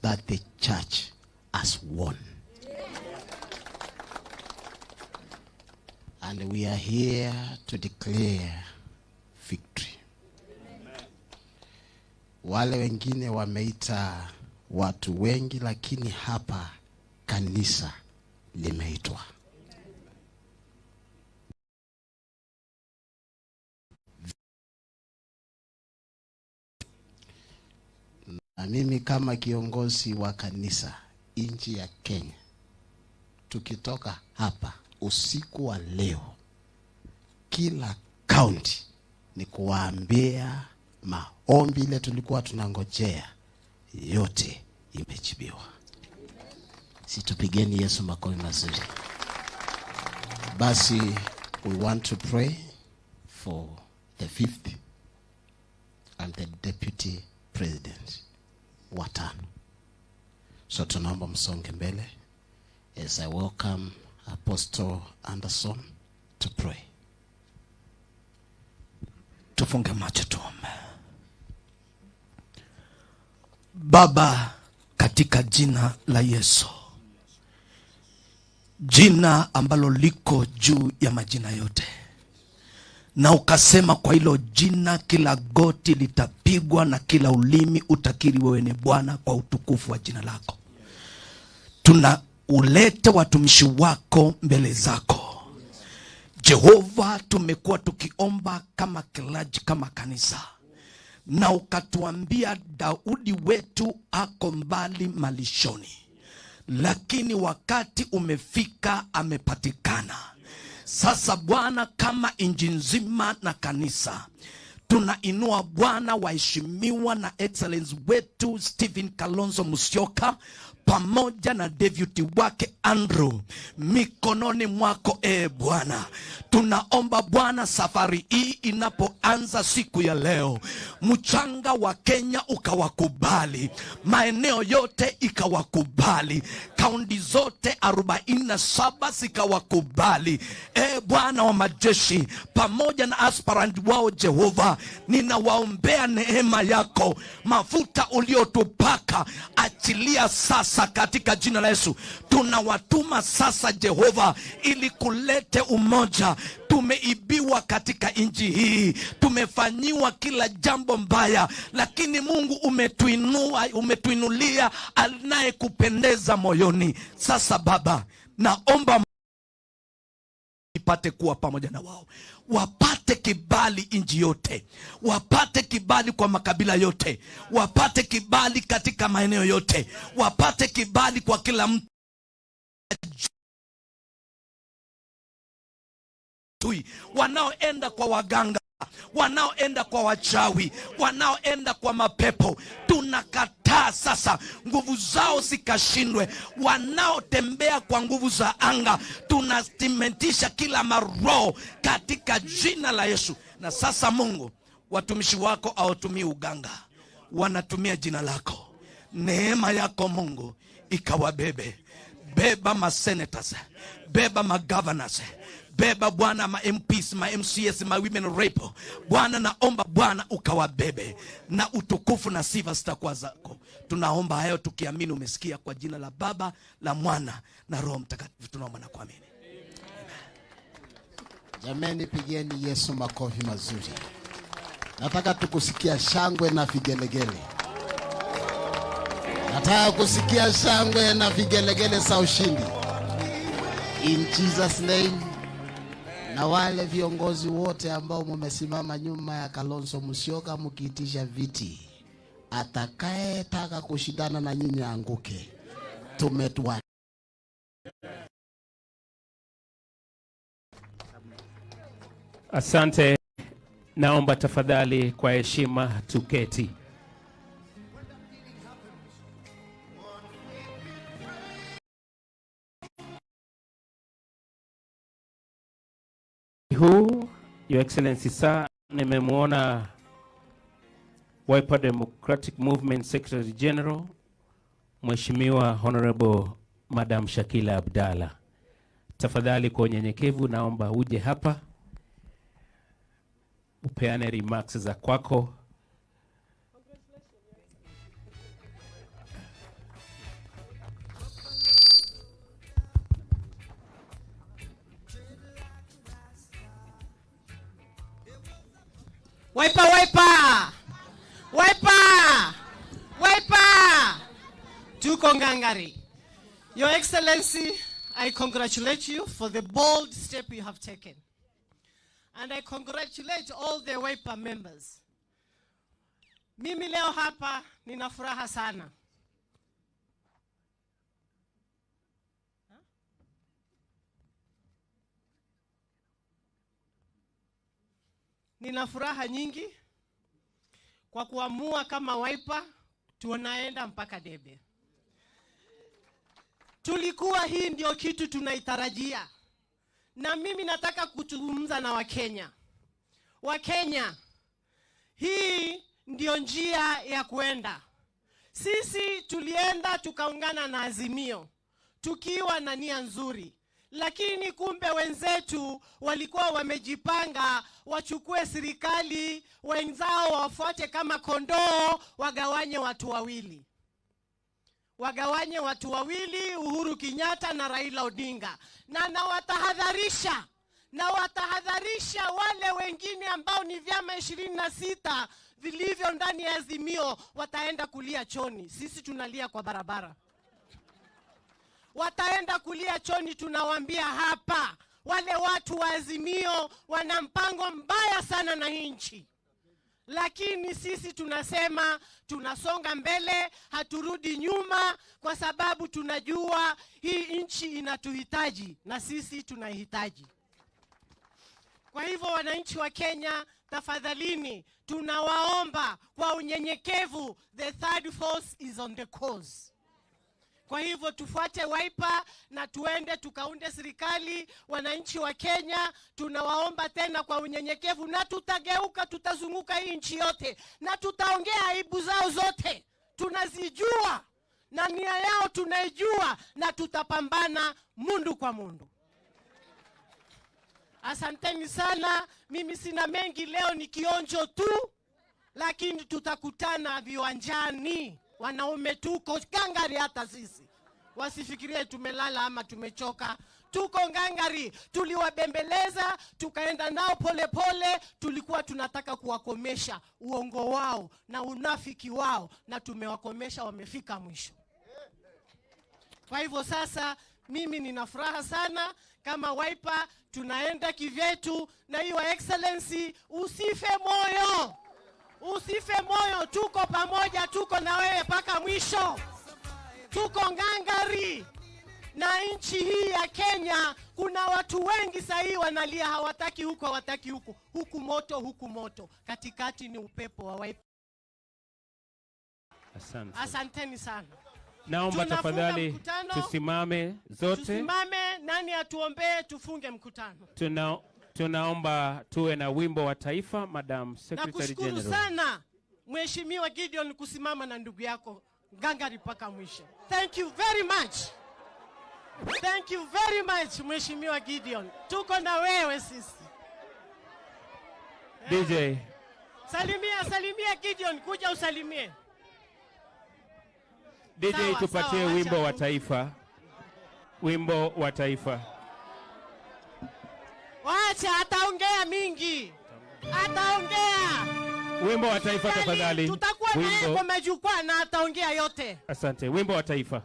that the church has won. And we are here to declare victory. Wale wengine wameita watu wengi, lakini hapa kanisa limeitwa. Na mimi kama kiongozi wa kanisa nchi ya Kenya, tukitoka hapa usiku wa leo, kila county ni kuwaambia maombi ile tulikuwa tunangojea yote imejibiwa. Situpigeni Yesu makofi mazuri. Basi, we want to pray for the fifth and the deputy president watano. So tunaomba msonge mbele as I welcome Apostle Anderson to pray. Tufunge macho tuombe. Baba, katika jina la Yesu, jina ambalo liko juu ya majina yote, na ukasema kwa hilo jina kila goti litapigwa na kila ulimi utakiri wewe ni Bwana kwa utukufu wa jina lako. Ulete watumishi wako mbele zako Jehova. Tumekuwa tukiomba kama Clergy, kama kanisa, na ukatuambia Daudi wetu ako mbali malishoni, lakini wakati umefika amepatikana. Sasa Bwana, kama inji nzima na kanisa, tunainua Bwana waheshimiwa na excellence wetu Stephen Kalonzo Musyoka pamoja na deputy wake Andrew mikononi mwako. Bwana, tunaomba Bwana, safari hii inapoanza siku ya leo, mchanga wa Kenya ukawakubali, maeneo yote ikawakubali, kaunti zote 47 zikawakubali. Bwana wa majeshi, pamoja na aspirant wao Jehova, ninawaombea neema yako, mafuta uliotupaka achilia sasa katika jina la Yesu. Tunawatuma sasa Jehova ili kulete umoja. Tumeibiwa katika nchi hii, tumefanyiwa kila jambo mbaya, lakini Mungu umetuinulia anayekupendeza moyoni. Sasa Baba, naomba ipate kuwa pamoja na wao, wapate kibali nchi yote, wapate kibali kwa makabila yote, wapate kibali katika maeneo yote, wapate kibali kwa kila mtu wanaoenda kwa waganga, wanaoenda kwa wachawi, wanaoenda kwa mapepo. Tunakataa sasa, nguvu zao zikashindwe. Wanaotembea kwa nguvu za anga, tunatimentisha kila maroho katika jina la Yesu. Na sasa Mungu, watumishi wako hawatumii uganga, wanatumia jina lako. Neema yako Mungu ikawabebe. Beba ma senators, beba ma governors, beba Bwana ma MPs, ma MCS, ma women rep. Bwana, naomba Bwana ukawabebe, na utukufu na sifa zitakuwa zako. Tunaomba hayo tukiamini umesikia, kwa jina la Baba, la Mwana na Roho Mtakatifu tunaomba na kuamini. Jameni, pigieni Yesu makofi mazuri. Nataka tukusikia shangwe na vigelegele. Nataka kusikia shangwe na vigelegele za ushindi. In Jesus name. Na wale viongozi wote ambao mumesimama nyuma ya Kalonzo Musyoka mkiitisha viti, atakaye taka kushindana na nyinyi anguke. Tumetua. Asante. Naomba tafadhali kwa heshima tuketi. Your Excellency Sir, nimemwona Wiper Democratic Movement Secretary General Mheshimiwa Honorable Madam Shakila Abdalla. Tafadhali kwa unyenyekevu naomba uje hapa upeane remarks za kwako. Wiper! Tuko ngangari. Your Excellency, I congratulate you for the bold step you have taken. And I congratulate all the Wiper members. Mimi leo hapa nina furaha sana. Nina furaha nyingi kwa kuamua kama Wiper tunaenda mpaka debe. Tulikuwa hii ndio kitu tunaitarajia. Na mimi nataka kuzungumza na Wakenya. Wakenya, hii ndio njia ya kuenda. Sisi tulienda tukaungana na Azimio tukiwa na nia nzuri, lakini kumbe wenzetu walikuwa wamejipanga wachukue serikali, wenzao wafuate kama kondoo, wagawanye watu wawili. Wagawanye watu wawili, Uhuru Kenyatta na Raila Odinga. Na watahadharisha wale wengine ambao ni vyama 26 vilivyo ndani ya Azimio, wataenda kulia choni. Sisi tunalia kwa barabara. Wataenda kulia choni, tunawaambia hapa. Wale watu wa Azimio wana mpango mbaya sana na nchi. Lakini sisi tunasema tunasonga mbele, haturudi nyuma, kwa sababu tunajua hii nchi inatuhitaji na sisi tunahitaji. Kwa hivyo wananchi wa Kenya, tafadhalini, tunawaomba kwa unyenyekevu, the third force is on the course. Kwa hivyo tufuate Wiper na tuende tukaunde serikali. Wananchi wa Kenya, tunawaomba tena kwa unyenyekevu, na tutageuka, tutazunguka hii nchi yote na tutaongea aibu zao zote. Tunazijua na nia yao tunaijua, na tutapambana mundu kwa mundu. Asanteni sana. Mimi sina mengi leo, ni kionjo tu, lakini tutakutana viwanjani. Wanaume tuko ngangari, hata sisi wasifikirie tumelala ama tumechoka. Tuko ngangari. Tuliwabembeleza, tukaenda nao pole pole. Tulikuwa tunataka kuwakomesha uongo wao na unafiki wao, na tumewakomesha, wamefika mwisho. Kwa hivyo sasa mimi nina furaha sana. Kama Wiper tunaenda kivyetu, na Your Excellency, usife moyo. Usife moyo, tuko pamoja, tuko na wewe mpaka mwisho. Tuko ngangari. Na nchi hii ya Kenya, kuna watu wengi sahi wanalia, hawataki huku, hawataki huku. Huku moto, huku moto. Katikati ni upepo wa Wiper. Asante. Asanteni sana. Naomba tafadhali tusimame zote. Tusimame, nani atuombee tufunge mkutano. Tunaomba tuwe na wimbo wa taifa, Madam Secretary General. Nakushukuru sana Mheshimiwa Gideon kusimama na ndugu yako ngangari mpaka mwisho. Thank you very much. Thank you very much Mheshimiwa Gideon. Tuko na wewe sisi. DJ. Salimia Gideon, kuja usalimie. DJ, tupatie wimbo wa taifa. Wimbo wa taifa. Wacha ataongea mingi. Ataongea. Wimbo wa taifa tafadhali. Tutakuwa naye kwa majukwaa na ataongea yote. Asante. Wimbo wa taifa.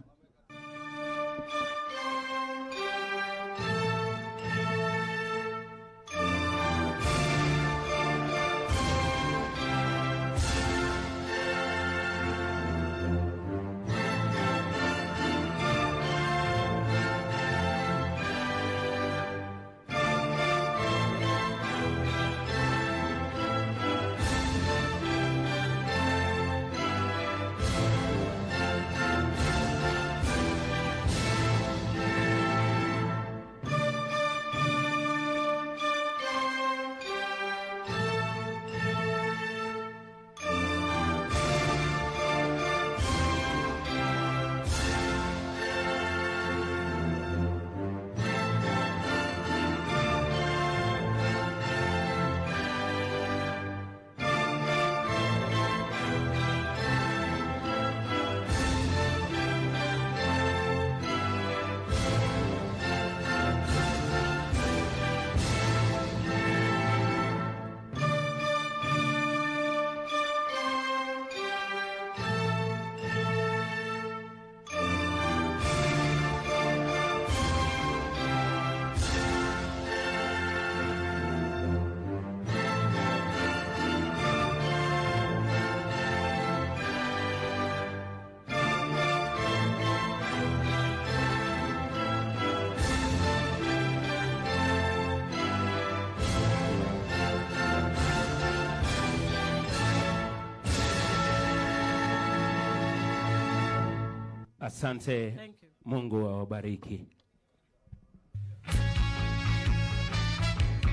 Asante. Thank you. Mungu awabariki.